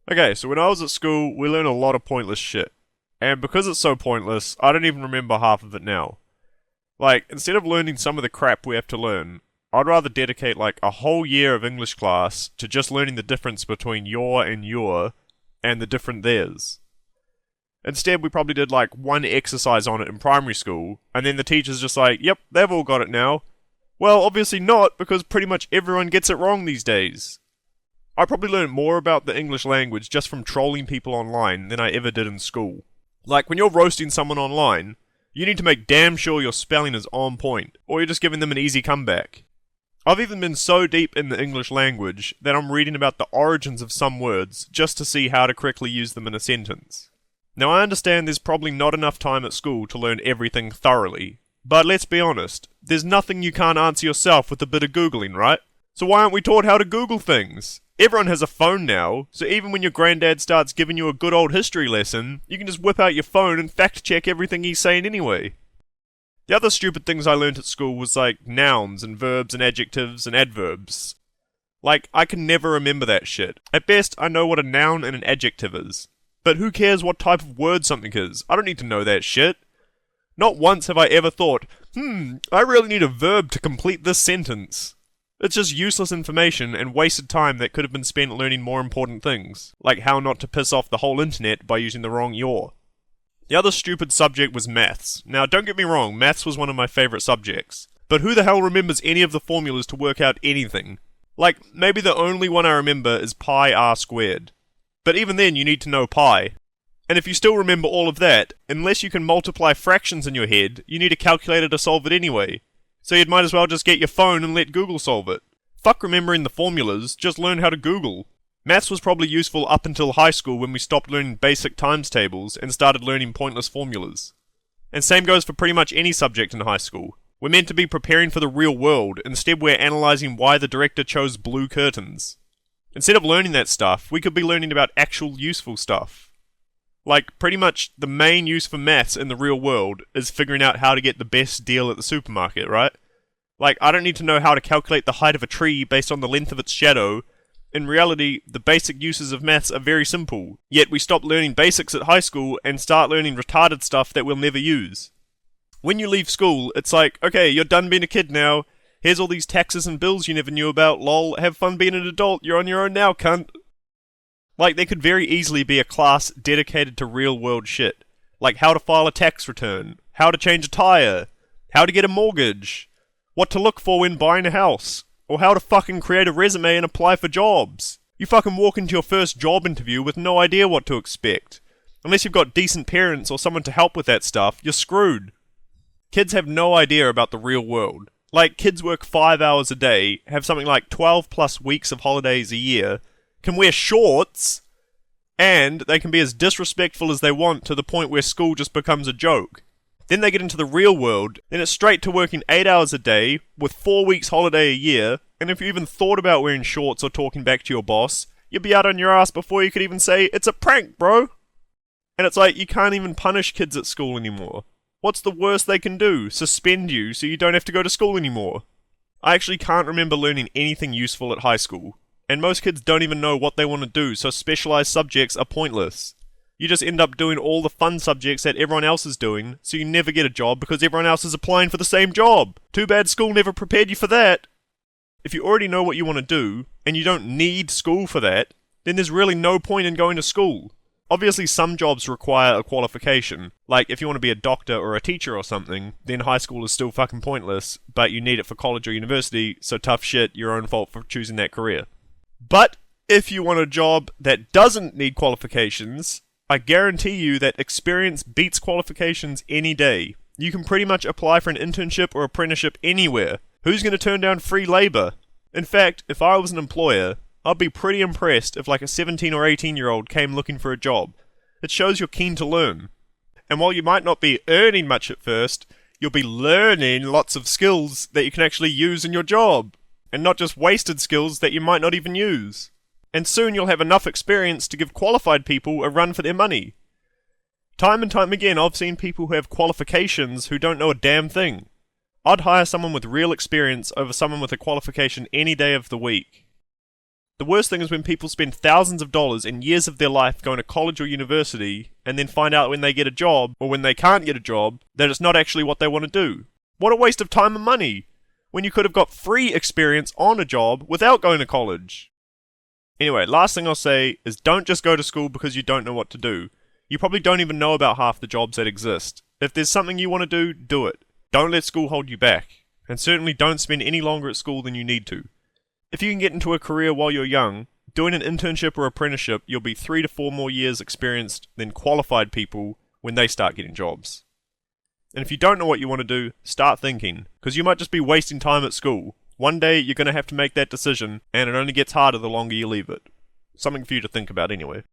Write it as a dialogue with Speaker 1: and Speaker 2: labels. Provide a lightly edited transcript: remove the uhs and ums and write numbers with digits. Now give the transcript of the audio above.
Speaker 1: Okay, so when I was at school, we learned a lot of pointless shit. And because it's so pointless, I don't even remember half of it now. Like, instead of learning some of the crap we have to learn, I'd rather dedicate like a whole year of English class to just learning the difference between your and the different theirs. Instead, we probably did like one exercise on it in primary school, and then the teacher's just like, yep, they've all got it now. Well, obviously not, because pretty much everyone gets it wrong these days. I probably learned more about the English language just from trolling people online than I ever did in school. Like, when you're roasting someone online, you need to make damn sure your spelling is on point, or you're just giving them an easy comeback. I've even been so deep in the English language that I'm reading about the origins of some words just to see how to correctly use them in a sentence. Now, I understand there's probably not enough time at school to learn everything thoroughly, but let's be honest, there's nothing you can't answer yourself with a bit of Googling, right? So why aren't we taught how to Google things? Everyone has a phone now, so even when your granddad starts giving you a good old history lesson, you can just whip out your phone and fact check everything he's saying anyway. The other stupid things I learnt at school was like nouns and verbs and adjectives and adverbs. Like, I can never remember that shit. At best, I know what a noun and an adjective is. But who cares what type of word something is? I don't need to know that shit. Not once have I ever thought, I really need a verb to complete this sentence. It's just useless information and wasted time that could have been spent learning more important things, like how not to piss off the whole internet by using the wrong your. The other stupid subject was maths. Now, don't get me wrong, maths was one of my favourite subjects. But who the hell remembers any of the formulas to work out anything? Like, maybe the only one I remember is pi r squared. But even then, you need to know pi. And if you still remember all of that, unless you can multiply fractions in your head, you need a calculator to solve it anyway. So you might as well just get your phone and let Google solve it. Fuck remembering the formulas, just learn how to Google. Maths was probably useful up until high school when we stopped learning basic times tables and started learning pointless formulas. And same goes for pretty much any subject in high school. We're meant to be preparing for the real world, instead we're analysing why the director chose blue curtains. Instead of learning that stuff, we could be learning about actual useful stuff. Like, pretty much the main use for maths in the real world is figuring out how to get the best deal at the supermarket, right? Like, I don't need to know how to calculate the height of a tree based on the length of its shadow. In reality, the basic uses of maths are very simple, yet we stop learning basics at high school and start learning retarded stuff that we'll never use. When you leave school, it's like, okay, you're done being a kid now, here's all these taxes and bills you never knew about, lol, have fun being an adult, you're on your own now, cunt. Like, there could very easily be a class dedicated to real-world shit. Like how to file a tax return, how to change a tyre, how to get a mortgage, what to look for when buying a house, or how to fucking create a resume and apply for jobs. You fucking walk into your first job interview with no idea what to expect. Unless you've got decent parents or someone to help with that stuff, you're screwed. Kids have no idea about the real world. Like, kids work 5 hours a day, have something like 12 plus weeks of holidays a year, can wear shorts, and they can be as disrespectful as they want to the point where school just becomes a joke. Then they get into the real world, then it's straight to working 8 hours a day, with 4 weeks holiday a year, and if you even thought about wearing shorts or talking back to your boss, you'd be out on your ass before you could even say, it's a prank, bro! And it's like, you can't even punish kids at school anymore. What's the worst they can do? Suspend you so you don't have to go to school anymore? I actually can't remember learning anything useful at high school. And most kids don't even know what they want to do, so specialised subjects are pointless. You just end up doing all the fun subjects that everyone else is doing, so you never get a job because everyone else is applying for the same job. Too bad school never prepared you for that. If you already know what you want to do, and you don't need school for that, then there's really no point in going to school. Obviously some jobs require a qualification, like if you want to be a doctor or a teacher or something, then high school is still fucking pointless, but you need it for college or university, so tough shit, your own fault for choosing that career. But if you want a job that doesn't need qualifications, I guarantee you that experience beats qualifications any day. You can pretty much apply for an internship or apprenticeship anywhere. Who's going to turn down free labour? In fact, if I was an employer, I'd be pretty impressed if like a 17 or 18-year-old came looking for a job. It shows you're keen to learn. And while you might not be earning much at first, you'll be learning lots of skills that you can actually use in your job. And not just wasted skills that you might not even use. And soon you'll have enough experience to give qualified people a run for their money. Time and time again, I've seen people who have qualifications who don't know a damn thing. I'd hire someone with real experience over someone with a qualification any day of the week. The worst thing is when people spend thousands of dollars and years of their life going to college or university and then find out when they get a job, or when they can't get a job, that it's not actually what they want to do. What a waste of time and money, when you could have got free experience on a job without going to college. Anyway, last thing I'll say is don't just go to school because you don't know what to do. You probably don't even know about half the jobs that exist. If there's something you want to do it. Don't let school hold you back. And certainly don't spend any longer at school than you need to. If you can get into a career while you're young, doing an internship or apprenticeship, you'll be 3 to 4 more years experienced than qualified people when they start getting jobs. And if you don't know what you want to do, start thinking, because you might just be wasting time at school. One day you're going to have to make that decision, and it only gets harder the longer you leave it. Something for you to think about anyway.